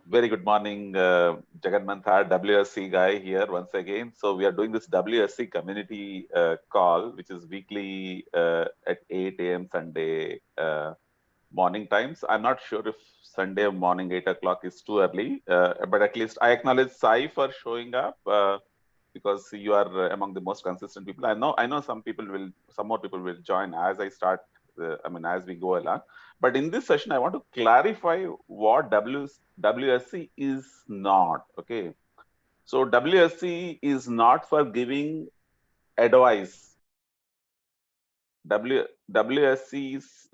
Very good morning, Jagannatha, WSC guy here once again. So we are doing this WSC community call, which is weekly at 8 a.m. Sunday morning times. I'm not sure if Sunday morning 8 o'clock is too early, but at least I acknowledge Sai for showing up because you are among the most consistent people. I know some more people will join as I start. As we go along. But in this session, I want to clarify what WSC is not. Okay. So WSC is not for giving advice. WSC's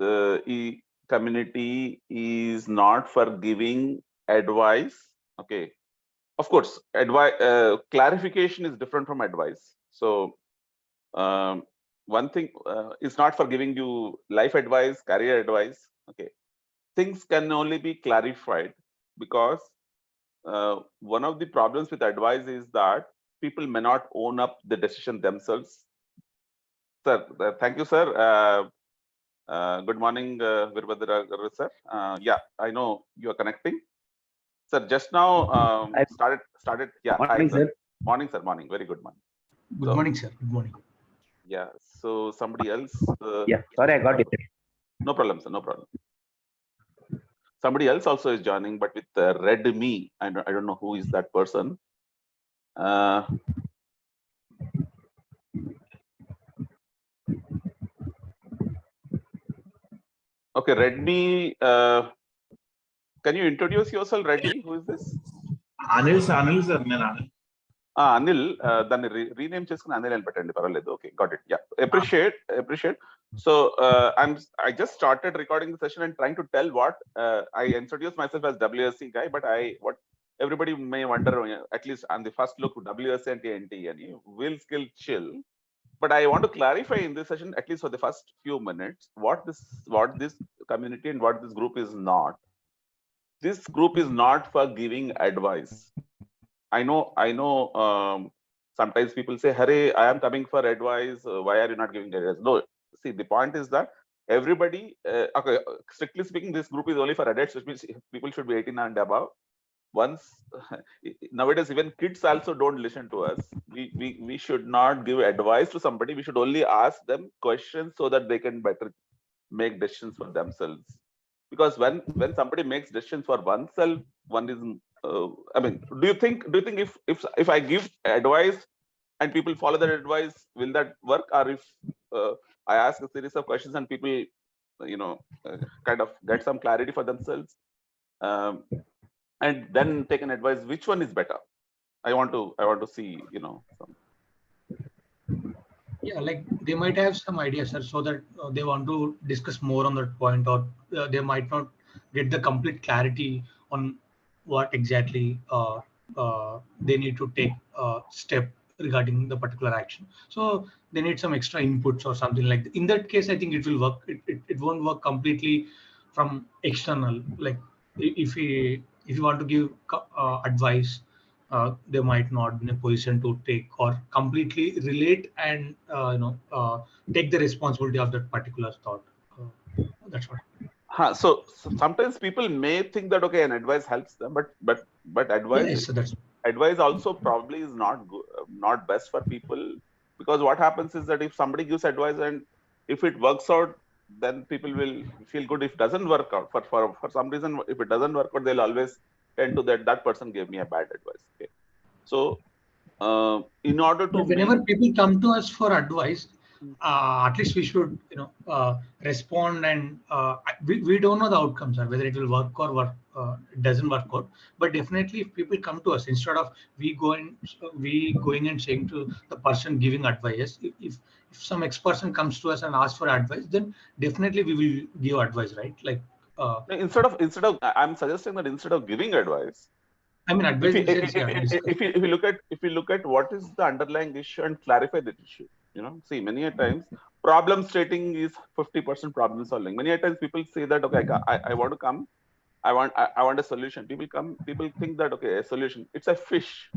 community is not for giving advice. Okay. Of course, clarification is different from advice. So one thing is not for giving you life advice, career advice. Okay, things can only be clarified because one of the problems with advice is that people may not own up the decision themselves. Sir, thank you, sir. Good morning, Virbhadra sir. Yeah, I know you are connecting. Sir, just now started. Yeah, morning, hi, sir. Morning, sir. Morning. Very good morning. Good morning, sir. Good morning. Yeah, so somebody else. Yeah, sorry, I got it. No problem, sir. No problem. Somebody else also is joining, but with red me. I don't know who is that person. Okay, red me. Can you introduce yourself, red me? Who is this? Anil sir. Anil. Anil, then rename cheskuni Anil and petandi paraledu. Okay, got it. Yeah, appreciate. So I just started recording the session and trying to tell what I introduced myself as WSC guy, but what everybody may wonder, at least on the first look, WSC and NT, will skill chill. But I want to clarify in this session, at least for the first few minutes, what this community and what this group is not. This group is not for giving advice. I know. Sometimes people say, "Hare, I am coming for advice. Why are you not giving advice?" No. See, the point is that everybody. Okay, strictly speaking, this group is only for adults, which means people should be 18 and above. Once nowadays, even kids also don't listen to us. We should not give advice to somebody. We should only ask them questions so that they can better make decisions for themselves. Because when somebody makes decisions for oneself, one is do you think if I give advice and people follow that advice, will that work? Or if I ask a series of questions and people kind of get some clarity for themselves and then take an advice, which one is better? I want to see Yeah, like they might have some ideas, sir, so that they want to discuss more on that point, or they might not get the complete clarity on what exactly they need to take a step regarding the particular action. So they need some extra inputs or something like that. In that case, I think it will work. It won't work completely from external. Like if you want to give advice, they might not be in a position to take or completely relate and take the responsibility of that particular thought. That's what. So sometimes people may think that okay, an advice helps them, but advice Yes, so advice also probably is not best for people, because what happens is that if somebody gives advice and if it works out, then people will feel good. If it doesn't work out for some reason, if it doesn't work out, they'll always tend to that person gave me a bad advice. Okay, so in order to whenever people come to us for advice, at least we should respond, and we don't know the outcomes, or whether it will work or it doesn't work out. But definitely, if people come to us, instead of we going and saying to the person giving advice, if some ex-person comes to us and asks for advice, then definitely we will give advice, right? Like instead of I'm suggesting that instead of giving advice, I mean, advice. If you look at what is the underlying issue and clarify that issue, see, many a times problem stating is 50% problem solving. Many a times people say that okay, I want to come, I want a solution. People think that okay, a solution, it's a fish.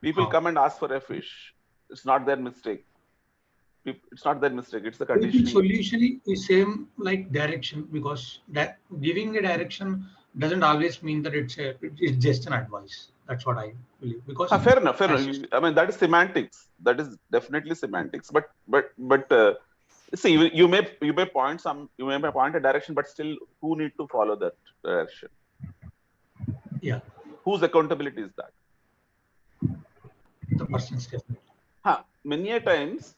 People come and ask for a fish. It's not their mistake. It's not their mistake. It's the conditioning. Solution is same like direction, because that giving a direction doesn't always mean that it's just an advice. That's what I believe. Because Fair enough. Fair as enough. I mean, that is semantics. That is definitely semantics. But see, you may point a direction, but still, who need to follow that direction? yeah, Whose accountability is that? the person's definitely. Many a times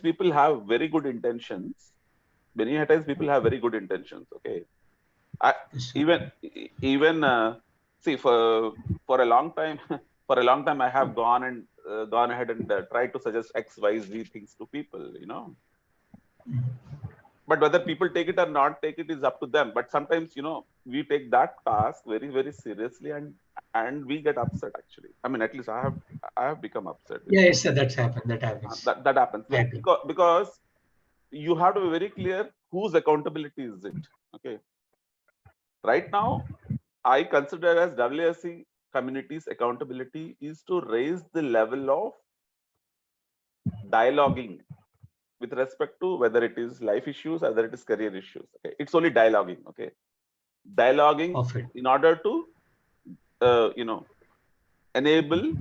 people have very good intentions. Many a times people have very good intentions. Okay, Yes, sir. even see, for a long time, for a long time, I have gone ahead and tried to suggest X, Y, Z things to people. But whether people take it or not take it is up to them. But sometimes, we take that task very, very seriously, and we get upset. Actually, I mean, at least I have become upset with Yeah, yes, sir. That's happened. That happens. that happens. I Why? agree. Because you have to be very clear whose accountability is it. Okay, right now, I consider as WSC community's accountability is to raise the level of dialoguing with respect to whether it is life issues or whether it is career issues. Okay, it's only dialoguing. Okay, dialoguing Perfect. in order to enable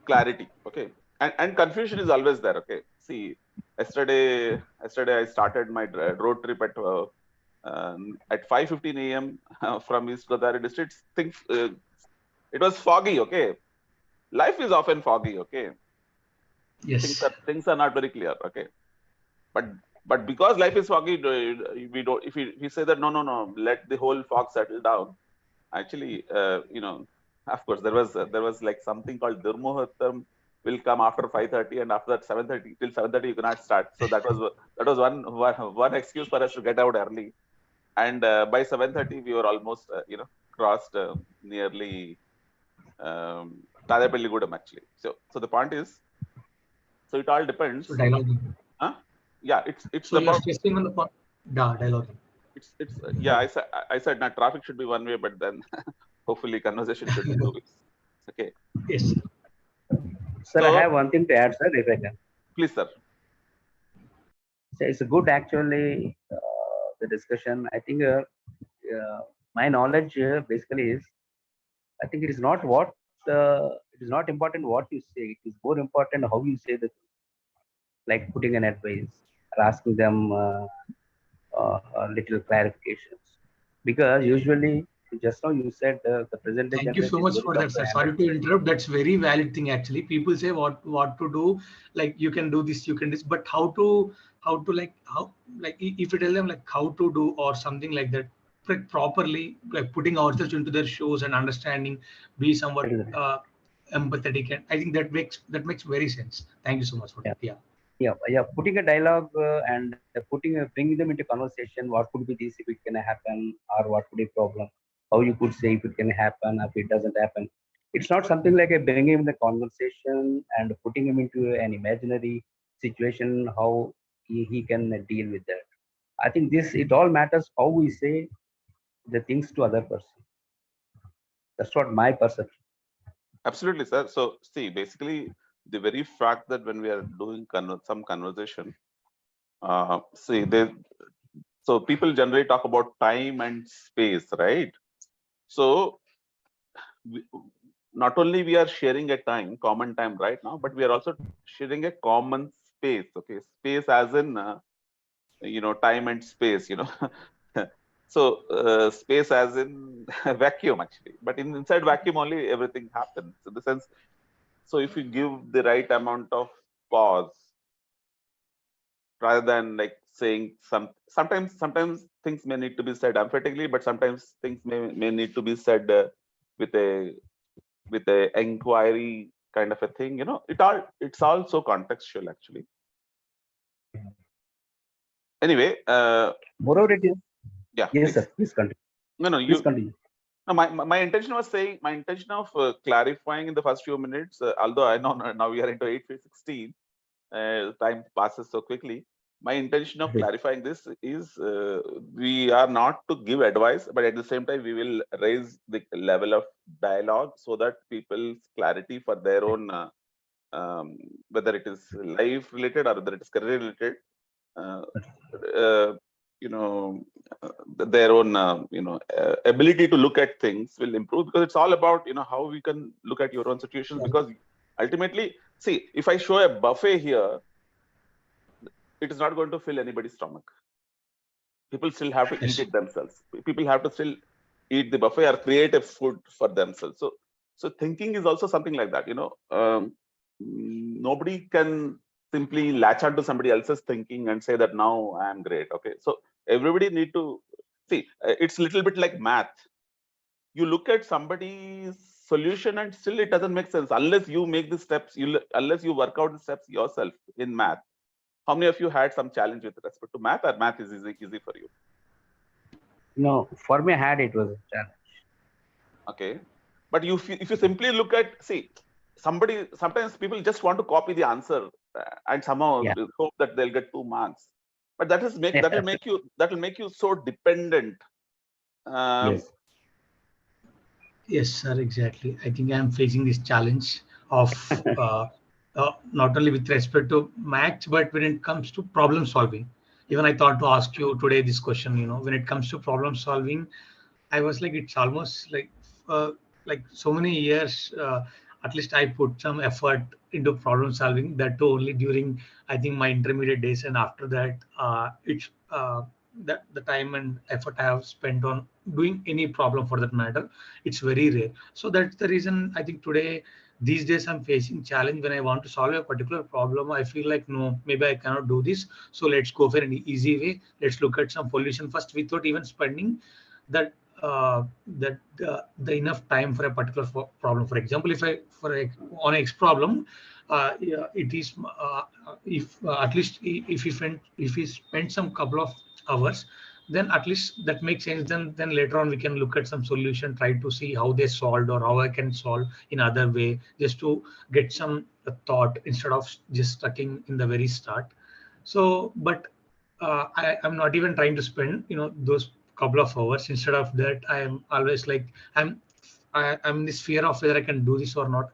clarity. Okay, and confusion is always there. Okay, see, yesterday I started my road trip at 5:15 a.m. From East Godavari district. Things it was foggy. Okay, life is often foggy. Okay, Yes. things are not very clear. Okay, but because life is foggy, we don't. If we say that no, let the whole fog settle down. Actually, of course, there was like something called Durmuhatam will come after 5:30, and after that 7:30 till 7:30 you cannot start. So that was one excuse for us to get out early. And by 7:30 we were almost crossed nearly Tadepalligudam actually. So the point is, so it all depends. So dialoguing. Huh? Yeah, it's So you're about stressing on the point. Yeah, dialoguing. it's yeah. I said now traffic should be one way, but then hopefully conversation should be two ways. Okay. Yes. Sir, I So have one thing to add, sir, if I can. please, sir. So it's good actually, the discussion. I think my knowledge basically is, I think it is not important what you say. It is more important how you say the thing, like putting an advice or asking them little clarifications. Because usually, just now you said the present day Thank you so generation is much very for tough that, to sir. handle. Sorry to interrupt. That's very valid thing actually. People say what to do, like you can do this, you can this, but how to like if you tell them like how to do or something like that properly, like putting ourselves into their shoes and understanding, be somewhat empathetic, and I think that makes very sense. Thank you so much for Yeah. that. Yeah. Yeah, putting a dialogue and bringing them into conversation. What could be this if it can happen, or what could be problem? How you could say if it can happen, if it doesn't happen. It's not something like a bringing him in the conversation and putting him into an imaginary situation. How he can deal with that. I think it all matters how we say the things to other person. That's what my perception. Absolutely, sir. So see, basically, the very fact that when we are doing some conversation, so people generally talk about time and space, right? So we, not only we are sharing a common time right now, but we are also sharing a common space. Okay, space as in time and space. So space as in vacuum actually, but inside vacuum only everything happens in the sense. So if you give the right amount of pause rather than like saying sometimes things may need to be said emphatically, but sometimes things may need to be said with a inquiry kind of a thing. It's all so contextual actually. Anyway, Moreover, it is. yeah, Yes, please. sir. Please continue. No, Please continue. no, my intention was saying, my intention of clarifying in the first few minutes, although I know now we are into 8:16, time passes so quickly. My intention of clarifying this is we are not to give advice, but at the same time, we will raise the level of dialogue so that people's clarity for their own, whether it is life related or whether it is career related, uh, their own ability to look at things will improve, because it's all about how we can look at your own situations. Yeah. Because ultimately, see, if I show a buffet here, it is not going to fill anybody's stomach. People still have to eat it themselves. People have to still eat the buffet or create a food for themselves. So thinking is also something like that. Nobody can simply latch onto somebody else's thinking and say that now I am great. Okay, so everybody need to see. It's a little bit like math. You look at somebody's solution and still it doesn't make sense unless you make the steps. Unless you work out the steps yourself in math. How many of you had some challenge with respect to math, or math is easy for you? No, for me, it was a challenge. Okay, but if you simply look at, see, sometimes people just want to copy the answer and somehow hope that they'll get 2 marks. But that will make you so dependent. Yes. Yes, sir, exactly. I think I'm facing this challenge of not only with respect to maths, but when it comes to problem solving. Even I thought to ask you today this question, when it comes to problem solving, I was like, it's almost like so many years, at least I put some effort into problem solving, that too only during, I think, my intermediate days. And after that, it's that the time and effort I have spent on doing any problem for that matter, it's very rare. So that's the reason I think today, these days, I'm facing challenge when I want to solve a particular problem. I feel like, no, maybe I cannot do this. So let's go for an easy way. Let's look at some solution first without even spending that the enough time for a particular problem. For example, if I on X problem, it is if at least if we spend some couple of hours, then at least that makes sense. Then later on we can look at some solution, try to see how they solved or how I can solve in other way, just to get some thought instead of just stucking in the very start. So, but I'm not even trying to spend those couple of hours. Instead of that, I am always like, I'm this fear of whether I can do this or not.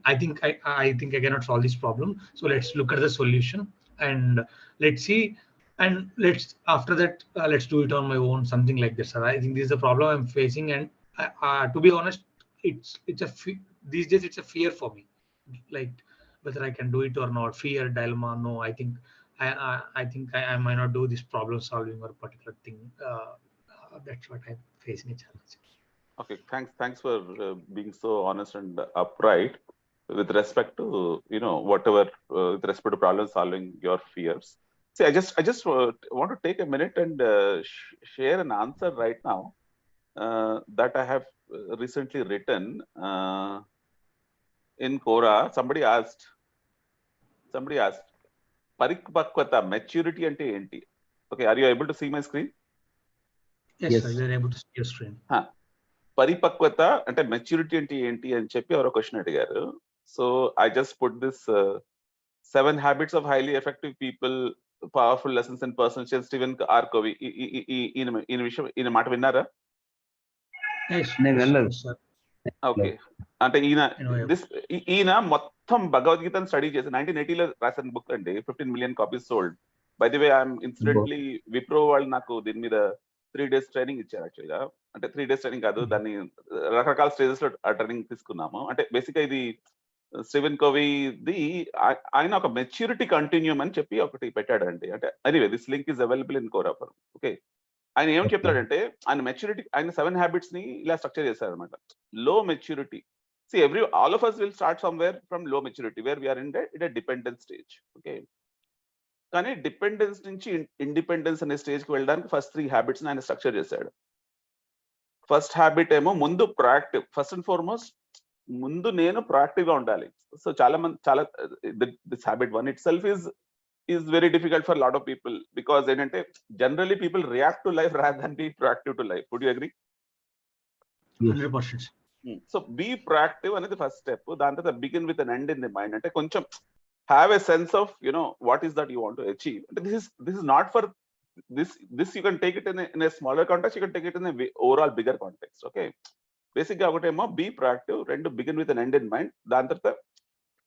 I think I cannot solve this problem. So let's look at the solution and let's see, and let's after that let's do it on my own, something like this, sir. I think this is the problem I'm facing, and to be honest, it's these days it's a fear for me, like whether I can do it or not. Fear, dilemma. No, I think I think I might not do this problem solving or particular thing. That's what I'm facing a challenge. Okay, thanks for being so honest and upright with respect to whatever with respect to problem solving, your fears. See, I just want to take a minute and share an answer right now that I have recently written in Quora. Somebody asked Paripakvata, maturity ante enti. Okay, are you able to see my screen? Yes, sir, you're able to see your screen. పరిపక్వత అంటే maturity అంటే ఏంటి అని చెప్పి ఎవరో question అడిగారు. So I just put this 7 habits of highly effective people, powerful lessons in personal. Stephen R Covey ఈయన మాట విన్నారా? ఓకే, అంటే ఈయన మొత్తం భగవద్గీతను స్టడీ చేసి 1980లో రాసిన బుక్ అండి. 15 million copies sold. By the way, I'm incidentally Wipro వాళ్ళు నాకు దీని మీద 3 days ట్రైనింగ్ ఇచ్చారు. యాక్చువల్గా అంటే 3 days ట్రైనింగ్ కాదు, దాన్ని రకరకాల స్టేజెస్ లో ట్రైనింగ్ తీసుకున్నాము. అంటే బేసిక్ గా ఇది స్టీవెన్ కోవీది, ఆయన ఒక మెచ్యూరిటీ కంటిన్యూమ్ అని చెప్పి ఒకటి పెట్టాడండి. అంటే anyway, this link is available in Quora. Okay, ఆయన ఏం చెప్తాడంటే, ఆయన మెచ్యూరిటీ, ఆయన 7 హ్యాబిట్స్ ని ఇలా స్ట్రక్చర్ చేశారు అనమాట. లో maturity. See, all of us will start somewhere from low maturity, where we are in a dependent stage. Okay, కానీ డిపెండెన్స్ నుంచి ఇండిపెండెన్స్ అనే స్టేజ్ కి వెళ్ళడానికి ఫస్ట్ 3 హ్యాబిట్స్ ఆయన స్ట్రక్చర్ చేశాడు. ఫస్ట్ హ్యాబిట్ ఏమో ముందు ప్రొయాక్టివ్. ఫస్ట్ అండ్ ఫార్మోస్ట్ ముందు నేను ప్రొయాక్టివ్ గా ఉండాలి. సో చాలా this habit 1 it self is very difficult for a lot of people, because ఏంటంటే generally people react to life rather than be proactive to life. Would you agree? 100%. So be proactive అనేది first step. దాని తర్వాత begin with an end in the mind. అంటే కొంచెం have a sense of what is that you want to achieve. This is not for this you can take it in a smaller context, you can take it in a overall bigger context. Okay, basic గా ఒకటేమో be proactive, రెండు begin with an end in mind. దాని తర్వాత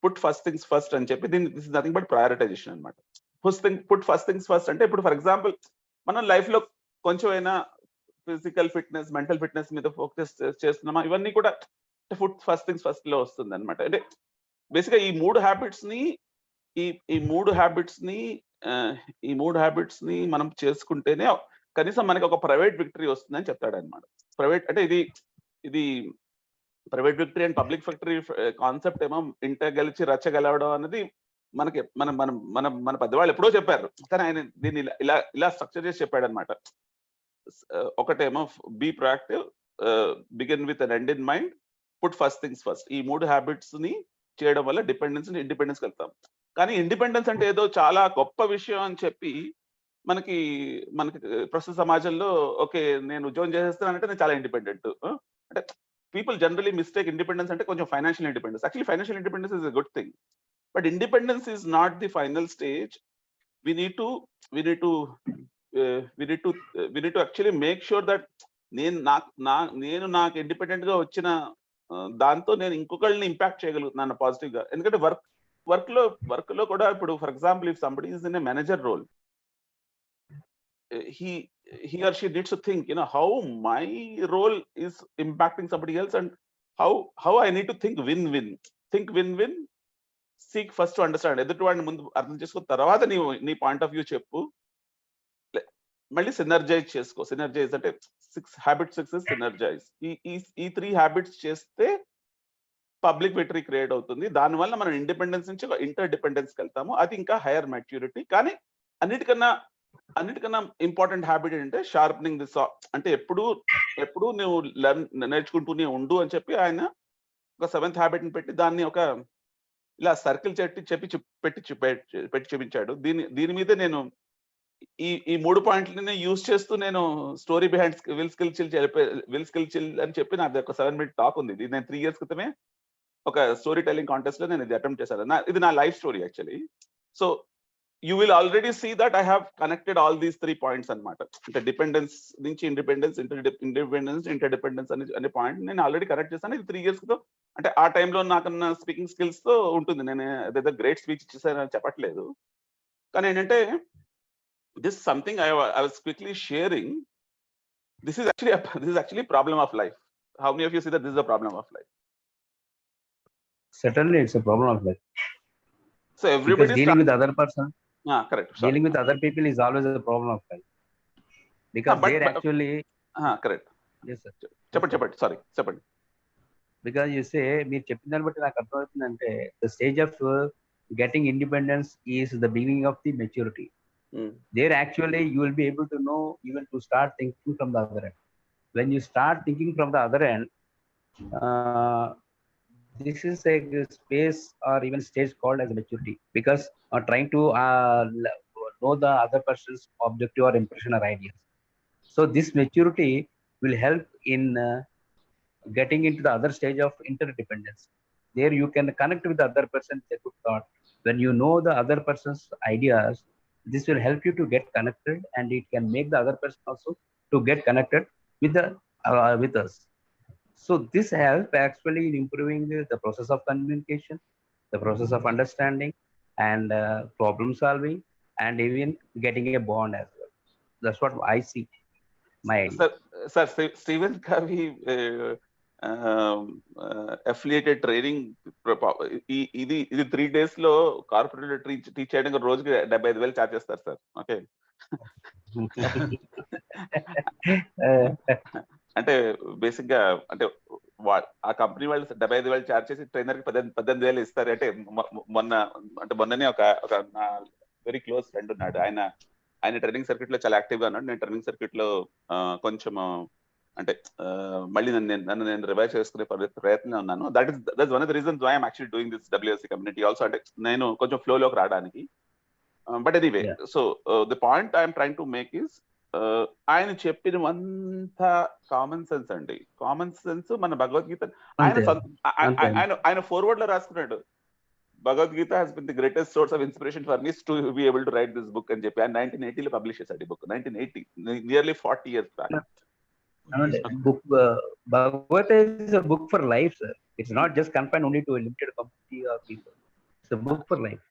put first things first అని చెప్పి, this is nothing but prioritization అన్నమాట. Put first things first అంటే, ఇప్పుడు ఫర్ ఎగ్జాంపుల్ మనం లైఫ్ లో కొంచెమైనా ఫిజికల్ ఫిట్నెస్, మెంటల్ ఫిట్నెస్ మీద ఫోకస్ చేస్తున్నామా, ఇవన్నీ కూడా ఫుడ్ ఫస్ట్ థింగ్స్ ఫస్ట్ లో వస్తుంది అనమాట. అంటే బేసిక్గా ఈ మూడు హ్యాబిట్స్ ని ఈ మూడు హ్యాబిట్స్ ని మనం చేసుకుంటేనే కనీసం మనకి ఒక ప్రైవేట్ విక్టరీ వస్తుందని చెప్తాడు అనమాట. ప్రైవేట్ అంటే ఇది private victory and public victory concept ఏమో ఇంట గెలిచి రచ్చ గెలవడం అనేది మనకి మన మన మన మన పెద్దవాళ్ళు ఎప్పుడో చెప్పారు, కానీ ఆయన దీన్ని ఇలా స్ట్రక్చర్ చేసి చెప్పాడు అనమాట. ఒకటేమో be proactive, begin with an end in mind, put first things first. ఈ మూడు హ్యాబిట్స్ ని చేయడం వల్ల డిపెండెన్స్ ఇండిపెండెన్స్ వెళ్తాం. కానీ ఇండిపెండెన్స్ అంటే ఏదో చాలా గొప్ప విషయం అని చెప్పి మనకి ప్రస్తుత సమాజంలో ఓకే నేను ఉద్యోగం చేసేస్తానంటే నేను చాలా ఇండిపెండెంట్. అంటే పీపుల్ జనరలీ మిస్టేక్ ఇండిపెండెన్స్ అంటే కొంచెం financial independence. Actually financial independence is a good thing, but independence is not the final stage. we need to actually make sure that నేను నాకు ఇండిపెండెంట్ గా వచ్చిన దాంతో నేను ఇంకొకళ్ళని ఇంపాక్ట్ చేయగలుగుతున్నాను పాజిటివ్ గా. ఎందుకంటే వర్క్ లో కూడా ఇప్పుడు for example if somebody is in a manager role, he or she needs to think, how my role is impacting somebody else, and how I need to think win-win. Seek first to understand, ఎదుటి వాడిని ముందు అర్థం చేసుకున్న తర్వాత నీ point of view చెప్పు, మళ్ళీ synergise చేసుకో. సినర్జైజ్ అంటే 6 హ్యాబిట్స్ సినర్జైజ్. ఈ 3 హ్యాబిట్స్ చేస్తే పబ్లిక్ విక్టరీ క్రియేట్ అవుతుంది. దానివల్ల మనం ఇండిపెండెన్స్ నుంచి ఇంటర్ డిపెండెన్స్కి వెళ్తాము. అది ఇంకా హైయర్ మెచ్యూరిటీ. కానీ అన్నిటికన్నా ఇంపార్టెంట్ హ్యాబిట్ ఏంటంటే షార్పనింగ్ ది సా. అంటే ఎప్పుడు నువ్వు నేర్చుకుంటూనే ఉండు అని చెప్పి ఆయన ఒక 7th హ్యాబిట్ ని పెట్టి దాన్ని ఒక ఇలా సర్కిల్ పెట్టి చూపించాడు. దీని మీద నేను ఈ 3 పాయింట్లని యూజ్ చేస్తూ నేను story behind will skill chill అని చెప్పి నాది ఒక 7 minute టాక్ ఉంది. ఇది నేను 3 years క్రితమే ఒక స్టోరీ టెల్లింగ్ కాంటెస్ట్ లో నేను ఇది అటెంప్ట్ చేశాను. ఇది నా life story actually. So you will already see that I have connected all these 3 points అన్నమాట. అంటే డిపెండెన్స్ నుంచి ఇండిపెండెన్స్, ఇంటర్డిపెండెన్స్ అనే పాయింట్ నేను ఆల్రెడీ కనెక్ట్ చేశాను. ఇది 3 years క్రితం. అంటే ఆ టైంలో నాకన్నా స్పీకింగ్ స్కిల్స్ తో ఉంటుంది. నేను ఏదైతే గ్రేట్ స్పీచ్ ఇచ్చేసానని చెప్పట్లేదు, కానీ ఏంటంటే this something I was quickly sharing. This is actually problem of life. How many of you see that this is the problem of life? Certainly, it's a problem of life. So everybody because dealing with other person, correct. Dealing with other people is always a problem of life. Because they're actually correct. Yes, sir. చెప్పండి. Sorry, చెప్పండి. Because you say మీరు చెప్పిన దాన్ని బట్టి నాకు అర్థమవుతుందంటే the stage of getting independence is the beginning of the maturity. There actually you will be able to know, even to start thinking from the other end. When you start thinking from the other end, this is a space or even stage called as maturity, because trying to know the other person's objective or impression or ideas. So this maturity will help in getting into the other stage of interdependence. There you can connect with the other person with a good thought. When you know the other person's ideas, this will help you to get connected, and it can make the other person also to get connected with us. So this helps actually in improving the process of communication, the process of understanding, and problem solving, and even getting a bond as well. That's what I see. My idea. Sir, Stephen Covey affiliated training ఇది 3 days లో corporate teach చేయడానికి రోజుకి 75,000 charge చేస్తారు sir. Okay, అంటే basic గా అంటే ఆ company వాళ్ళు 75,000 ఛార్జ్ చేసి ట్రైనర్ కి 18,000 ఇస్తారు. అంటే మొన్ననే ఒక నా వెరీ క్లోజ్ ఫ్రెండ్ ఉన్నాడు. ఆయన ట్రైనింగ్ సర్క్యూట్ లో చాలా యాక్టివ్ గా ఉన్నాడు. నేను ట్రైనింగ్ సర్క్యూట్ లో కొంచెం అంటే మళ్ళీ నన్ను నేను రివైవ్ చేసుకునే ప్రయత్నంలో ఉన్నాను. That's one of the reasons why I'm actually doing this WSC community also. అంటే నేను కొంచెం ఫ్లో లోకి రావడానికి. But anyway, so the point I'm trying to make is, ఆయన చెప్పినవంతా కామన్ సెన్స్ అండి. కామన్ సెన్స్ మన భగవద్గీత ఆయన ఫార్వర్డ్ లో రాసుకున్నాడు. Bhagavad Gita has been the greatest source of inspiration for me to be able to write this book అని చెప్పి ఆయన 1980 లో పబ్లిష్ చేశాడు ఈ book. 1980, nearly 40 years back. Book Bhagavata is a book for life, sir. It's not just confined only to a limited community of people. It's a book for life.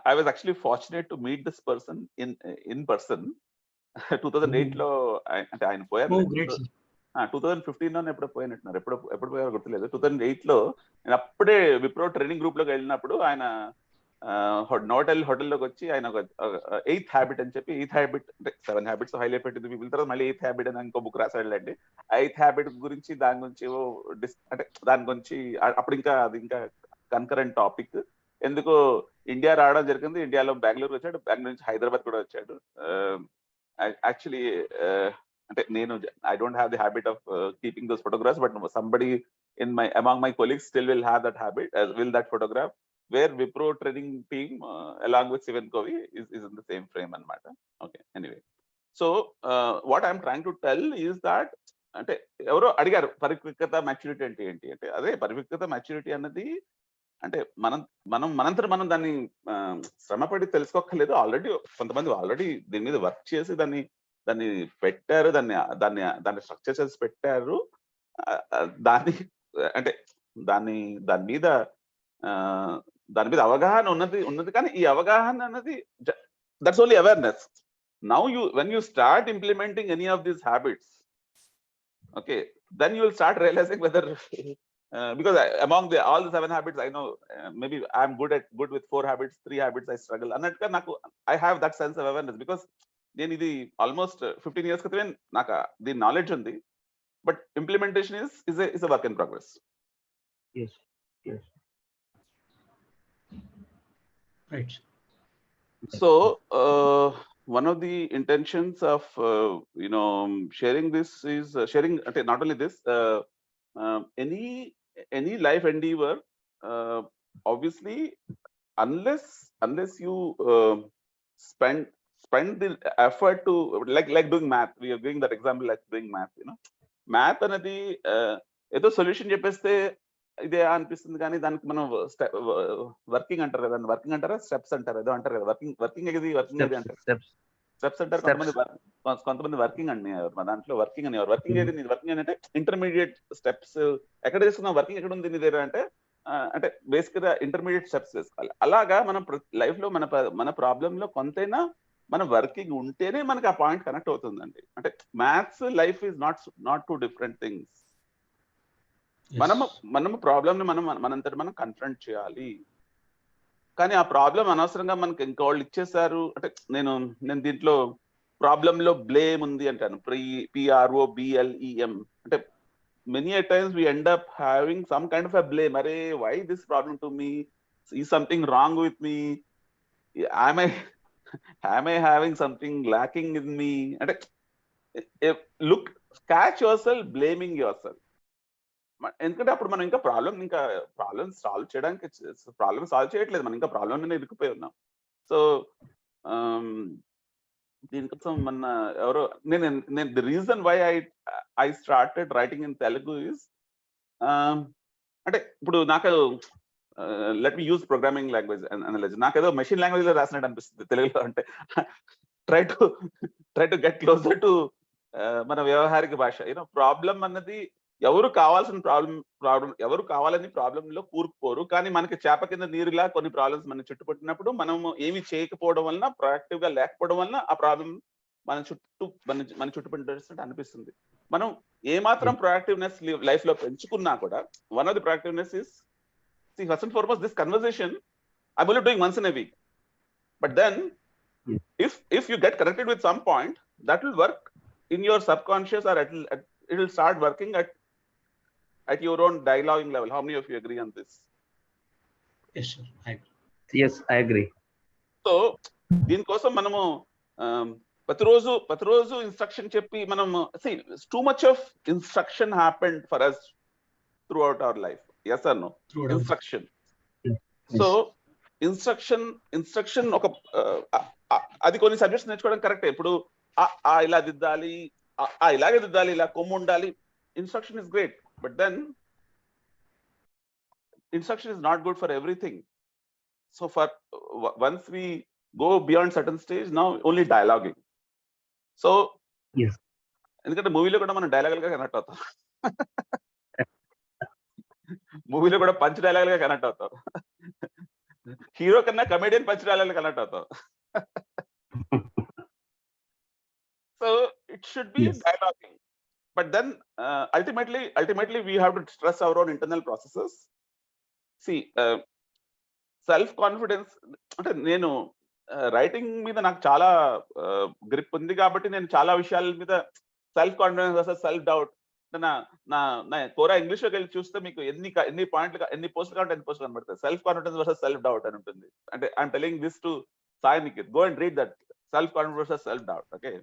I was actually fortunate to meet this person in person. 2008 లో అంటే ఆయన పోయారు. Oh, great, sir. 2015 లోనే ఎప్పుడో పోయినట్టున్నారు. ఎప్పుడు పోయారో గుర్తులేదు. 2008 లో నేను అప్పుడే విప్రో ట్రైనింగ్ గ్రూప్ లోకి వెళ్ళినప్పుడు ఆయన హోటల్లోకి వచ్చి ఆయన ఒక 8th హ్యాబిట్ అని చెప్పి 8th హ్యాబిట్ అంటే 7 హ్యాబిట్స్ హైలైట్ పెట్టింది పీపుల్, తర్వాత మళ్ళీ 8th హ్యాబిట్ అని ఇంకో బుక్ రాసాడండి. 8th హ్యాబిట్ గురించి దాని గురించి అంటే దాని గురించి అప్పుడు ఇంకా అది ఇంకా కన్కరెంట్ టాపిక్. ఎందుకో ఇండియా రావడం జరిగింది. ఇండియాలో బెంగళూరు వచ్చాడు, బెంగళూరు నుంచి హైదరాబాద్ కూడా వచ్చాడు. యాక్చువల్లీ అంటే నేను I don't have the habit of keeping those photographs, but somebody in my among my colleagues still will have that habit, will that photograph, where Wipro training team along with Sivan Kovi is in the same frame anamata. Okay, anyway, so what I'm trying to tell is that అంటే ఎవరో అడిగారు పరిపక్వత maturity అంటే ఏంటి అంటే, అదే పరిపక్వత maturity అన్నది అంటే మనంతట మనం దాన్ని శ్రమపడి తెలుసుకోక్కర్లేదు. ఆల్రెడీ కొంతమంది ఆల్రెడీ దీని మీద వర్క్ చేసి దాన్ని పెట్టారు, దాన్ని స్ట్రక్చర్ చేసి పెట్టారు. దాన్ని అంటే దాని మీద అవగాహన ఉన్నది కానీ ఈ అవగాహన అన్నది that's only awareness. Now when you start implementing any of these habits, okay, then you will start realizing whether because among all the 7 habits I know, maybe I'm good with 4 habits, 3 habits I struggle annattuga naku I have that sense of awareness because నేను ఇది almost 15 years క్రితమే నాకు దీని knowledge ఉంది, but implementation is a work in progress. Yes. Right. So one of the intentions of sharing this is sharing not only this, any life endeavor, obviously unless you spend the effort to like doing math. We are giving that example like doing math, math anadi ఏదో solution చెప్పేస్తే ఇదే అనిపిస్తుంది కానీ దానికి మనం working అంటారు కదా, working అంటారా స్టెప్స్ అంటారు, ఏదో అంటారు కదా, వర్కింగ్ ఏది అంటారు, స్టెప్స్ అంటారు. కొంతమంది వర్కింగ్ అని మా దాంట్లో వర్కింగ్ అనేవారు. వర్కింగ్ ఏది వర్కింగ్ అంటే ఇంటర్మీడియట్ స్టెప్స్ ఎక్కడ చేసుకున్నాం, వర్కింగ్ ఎక్కడ ఉంది నీ దగ్గర అంటే బేసిక్ గా ఇంటర్మీడియట్ స్టెప్స్ వేసుకోవాలి. అలాగా మనం లైఫ్ లో మన ప్రాబ్లమ్ లో కొంతైనా మన వర్కింగ్ ఉంటేనే మనకి ఆ పాయింట్ కనెక్ట్ అవుతుందండి. అంటే maths life is not two different things. మనము ప్రాబ్లమ్ ని మనంతటి మనం కన్ఫ్రంట్ చేయాలి. కానీ ఆ ప్రాబ్లం అనవసరంగా మనకి ఇంకోళ్ళు ఇచ్చేసారు అంటే నేను దీంట్లో ప్రాబ్లమ్ లో బ్లేమ్ ఉంది అంటాను, PROBLEM అంటే many a times we end up having some kind of a blame. Arey, why this problem to me? Is something wrong with me? Am I having something lacking in me? And look, catch yourself blaming yourself. ఎందుకంటే అప్పుడు మనం ఇంకా problem solve చేయట్లేదు, మనం ఇంకా problem మీద ఇరుక్కుపోయి ఉన్నాం. సో దీనికోసం మన ఎవరో నేను the reason why I started writing in Telugu is అంటే ఇప్పుడు నాకు let me use programming language analyse, నాకేదో మెషిన్ లాంగ్వేజ్ లో రాసినట్టు అనిపిస్తుంది తెలుగులో. అంటే try to get closer to మన వ్యవహారిక భాష. ప్రాబ్లం అన్నది ఎవరు కావాలని ప్రాబ్లం లో కూరుకుపోరు, కానీ మనకి చేప కింద నీరులా కొన్ని ప్రాబ్లమ్స్ మన చుట్టుపట్టినప్పుడు మనం ఏమి చేయకపోవడం వలన, ప్రొయాక్టివ్ గా లేకపోవడం వలన ఆ ప్రాబ్లం మన చుట్టుపట్టినట్టు అనిపిస్తుంది. మనం ఏమాత్రం ప్రొయాక్టివ్నెస్ లైఫ్ లో పెంచుకున్నా కూడా, one of the proactiveness is first and foremost this conversation I will doing once in a week, but then if you get connected with some point, that will work in your subconscious, or it will start working at your own dialoguing level. How many of you agree on this? Yes, sir. Yes, I agree. So దీని కోసం మనము ప్రతిరోజు instruction చెప్పి మనం see too much of instruction happened for us throughout our life. Yes or no? Instruction. So instruction ఒక అది కొన్ని subjects నేర్చుకోవడం కరెక్టే. ఇప్పుడు ఇలా దిద్దాలి, ఇలాగే దిద్దాలి, ఇలా కొమ్ము ఉండాలి, instruction is great, but then instruction is not good for everything. So for once we go beyond certain stage, now only dialoguing. So ఎందుకంటే మూవీలో కూడా మనం డైలాగులుగా కనెక్ట్ అవుతాం, మూవీలో కూడా పంచ్ డైలాగులుగా కనెక్ట్ అవుతాం, హీరో కన్నా కమెడియన్ పంచ్ డైలాగులు కనెక్ట్ అవుతాం. So it should be Yes. dialoguing. But then ultimately we have to stress our own internal processes. See, self confidence అంటే నేను రైటింగ్ మీద నాకు చాలా గ్రిప్ ఉంది కాబట్టి నేను చాలా విషయాల మీద self confidence versus self doubt నా నా నా కోరా ఇంగ్లీష్ లోకి వెళ్ళి చూస్తే మీకు ఎన్ని పాయింట్లు ఎన్ని పోస్టులు కాబట్టి ఎన్ని పోస్టులు కనబడతాయి. Self confidence versus self doubt అని ఉంటుంది. అంటే I'm telling this to Sai Nikhit, go and read that self confidence versus self doubt. Okay,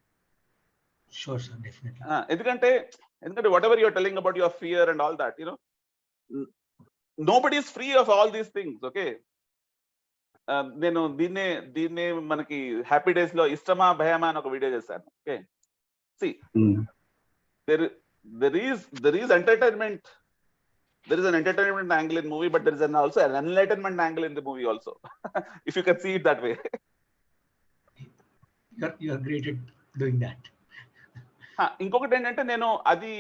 Sure, sir, definitely. ఎందుకంటే whatever you're telling about your fear and all that, nobody is free of all these things. Okay, నేను దీన్నే మనకి happy days లో ఇష్టమా భయమా అని ఒక video చేశాను. Okay, see there is entertainment, there is an entertainment angle in movie, but there is also an enlightenment angle in the movie also. If you can see it that way. You're great at doing that. ఇంకొకటి ఏంటంటే నేను అది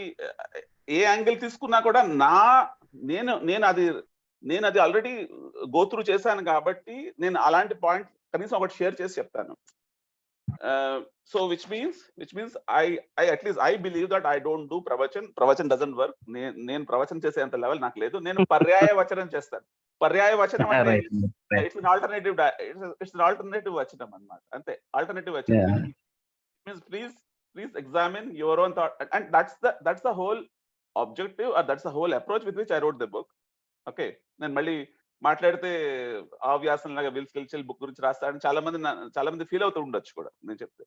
ఏ angle తీసుకున్నా కూడా నేను అది already go through చేశాను కాబట్టి నేను అలాంటి పాయింట్ కనీసం ఒకటి షేర్ చేసి చెప్తాను. So which means I at least I believe that I don't do pravachan doesn't work. నేను ప్రవచనం చేసేంత లెవెల్ నాకు లేదు. నేను పర్యాయ వచనం చేస్తాను. పర్యాయ వచనం అంటే ఇట్స్ అన్ ఆల్టర్నేటివ్ వచనం అన్నమాట. అంతే, ఆల్టర్నేటివ్ వచనం means please examine your own thought, and that's the whole objective, or that's the whole approach with which I wrote the book. Okay, నేను మళ్ళీ మాట్లాడితే ఆ వ్యాసం లాగా విల్ స్కిల్చెల్ బుక్ గురించి రాస్తాడని చాలా మంది ఫీల్ అవుతూ ఉండొచ్చు కూడా నేను చెప్తే.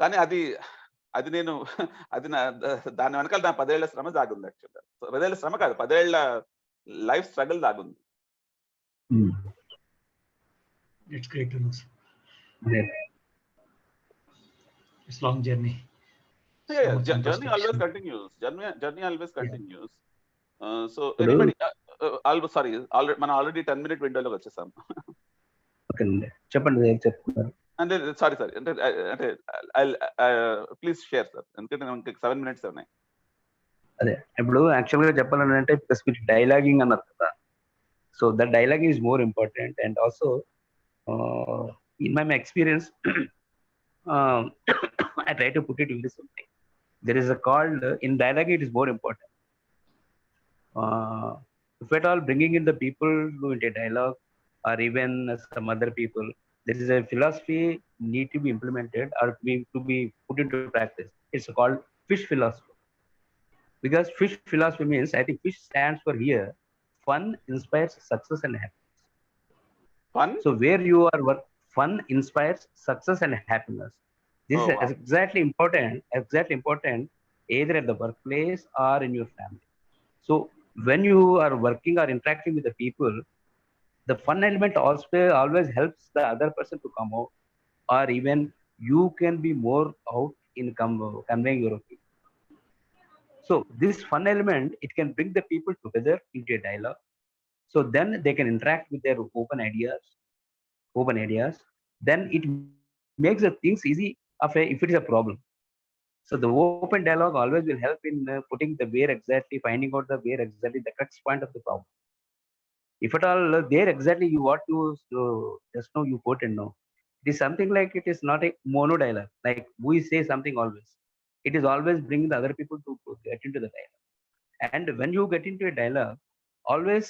కానీ అది నేను దాని వెనకాల నా 10 ఏళ్ల శ్రమ దాగుంది. యాక్చువల్గా 10 ఏళ్ల శ్రమ కాదు, 10 ఏళ్ల లైఫ్ స్ట్రగుల్ దాగుంది. It's great to know, sir. It's long journey. Yeah, journey always continues. Journey always continues. So anybody, sorry, మనం ఆల్రెడీ 10 minute విండోలోకి వచ్చేసాం. ఓకే, చెప్పండి ఏం చెప్తున్నారు. అంటే సారీ అంటే ప్లీజ్ షేర్ సార్, ఎందుకంటే మనకి 7 minutes ఉన్నాయి. అదే ఇప్పుడు యాక్చువల్ గా చెప్పాలంటే స్పీచ్ డైలాగింగ్ అన్నారు కదా. So that dialoguing is more important. And also in my experience I try to put it into something. There is a called in dialogue. It is more important. If at all bringing in the people into a dialogue, or even some other people, there is a philosophy need to be implemented or to be put into practice. It's called fish philosophy. Because fish philosophy means, I think fish stands for here, fun inspires success and happiness. Fun. So where you are fun inspires success and happiness. This is exactly important either at the workplace or in your family. So when you are working or interacting with the people, the fun element also always helps the other person to come out, or even you can be more out in conveying your opinion. So this fun element, it can bring the people together into a dialogue. So then they can interact with their open ideas. Then it makes the things easy if it is a problem. So the open dialogue always will help in finding out the where exactly the crux point of the problem. If at all there exactly you want to just know you quote and know, it is something like it is not a mono dialogue. Like we say something always, it is always bring the other people to get into the dialogue. And when you get into a dialogue, always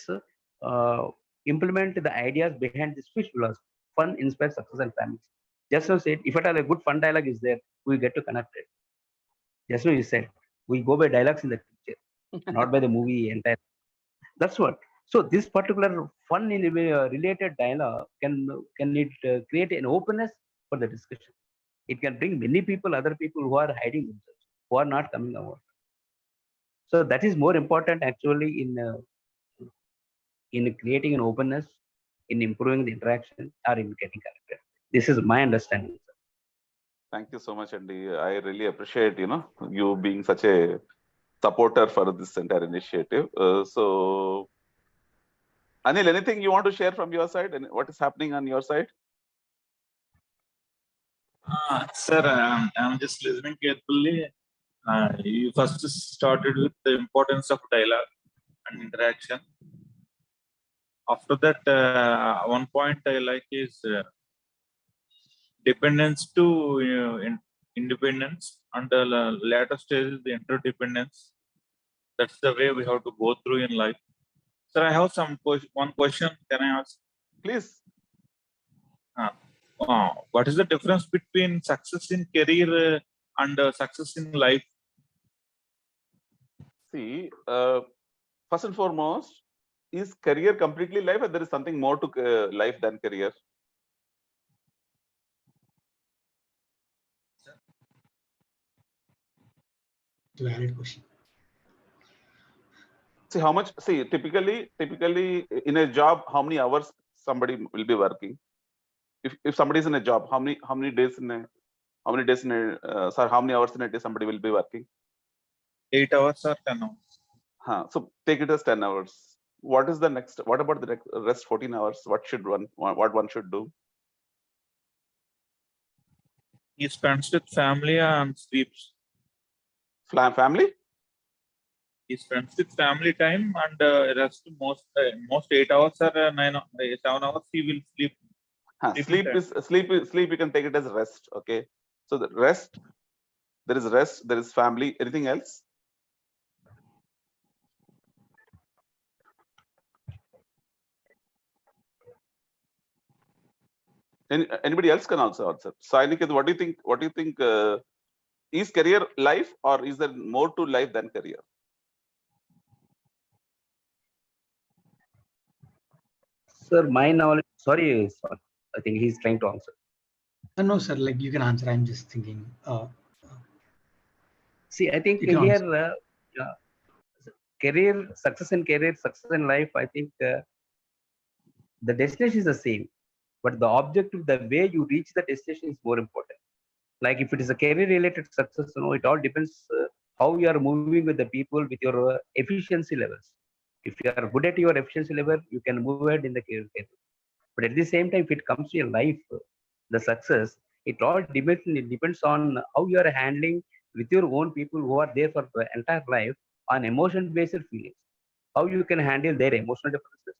implement the ideas behind this fish philosophy. Fun inspires success and families. Just now said, if at all a good fun dialogue is there, we get to connect it. Just now you said, we go by dialogues in the picture, not by the movie entire. That's what. So this particular fun related dialogue can create an openness for the discussion. It can bring many people, other people who are hiding themselves, who are not coming out. So that is more important actually in creating an openness, in improving the interaction, or in getting connected. This is my understanding. Thank you so much, Andy. I really appreciate you being such a supporter for this entire initiative. So Anil, anything you want to share from your side, and what is happening on your side? Sir, I'm just listening carefully. You first started with the importance of dialogue and interaction. After that, one point I like is dependence to independence, and the later stage is the interdependence. That's the way we have to go through in life. Sir, I have one question. Can I ask? Please. What is the difference between success in career and success in life? See, first and foremost, is career completely life, or there is something more to life than career? Valid question. See how much. See, typically in a job, how many hours somebody will be working? If somebody is in a job, how many days in a how many hours in a day somebody will be working? 8 hours or 10 hours? So take it as 10 hours. What is the next? What about the rest 14 hours? What one should do? He spends with family and sleeps. Family? He spends with family time, and rest most 8 hours or 7 hours he will sleep. Sleep. You can take it as rest. Okay. So the rest. There is rest. There is family. Anything else? Anybody else can also answer. Sainik, what do you think? What do you think? Is career life, or is there more to life than career? Sir, my knowledge. Sorry, sir. I think he's trying to answer. No, sir. Like you can answer. I'm just thinking. See, I think You can here career success in life. I think the destination is the same, but the objective, the way you reach the destination is more important. Like if it is a career related success, it all depends how you are moving with the people, with your efficiency levels. If you are good at your efficiency level, you can move ahead in the career. But at the same time, if it comes to your life, the success, it all depends on how you are handling with your own people who are there for the entire life on emotion based feelings. How you can handle their emotional differences,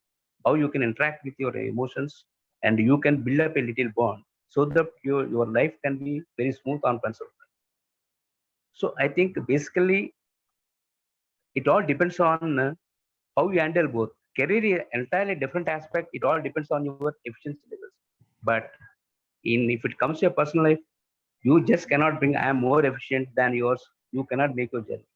how you can interact with your emotions, and you can build up a little bond so that your life can be very smooth on principle. So I think basically it all depends on how you handle both. Career is entirely different aspect. It all depends on your efficiency levels. But if it comes to your personal life, you just cannot bring I am more efficient than yours. You cannot make your journey.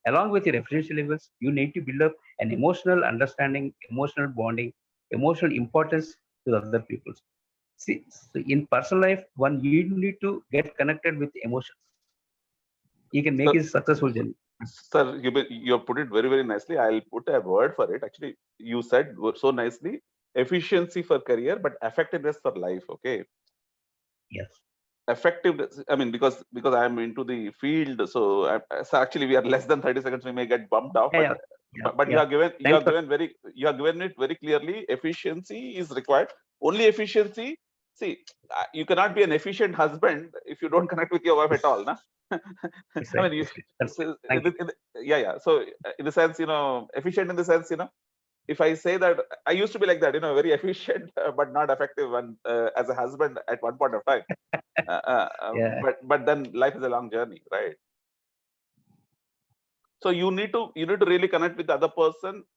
Along with your efficiency levels, you need to build up an emotional understanding, emotional bonding, emotional importance to other people. See, so in personal life, you need to get connected with emotions. You can make Sir, it successful journey. Sir, you put it very, very nicely. I'll put a word for it. Actually, you said so nicely, efficiency for career, but effectiveness for life. Okay. Yes. Effectiveness. I mean, because I'm into the field, so actually we are less than 30 seconds. We may get bumped off, but you have given it very clearly. Efficiency is required. Only efficiency. See, you cannot be an efficient husband if you don't connect with your wife at all, na? I mean, yeah. So in the sense, efficient in the sense, if I say that I used to be like that, very efficient but not effective one as a husband at one point of time. But then life is a long journey, right? So you need to really connect with the other person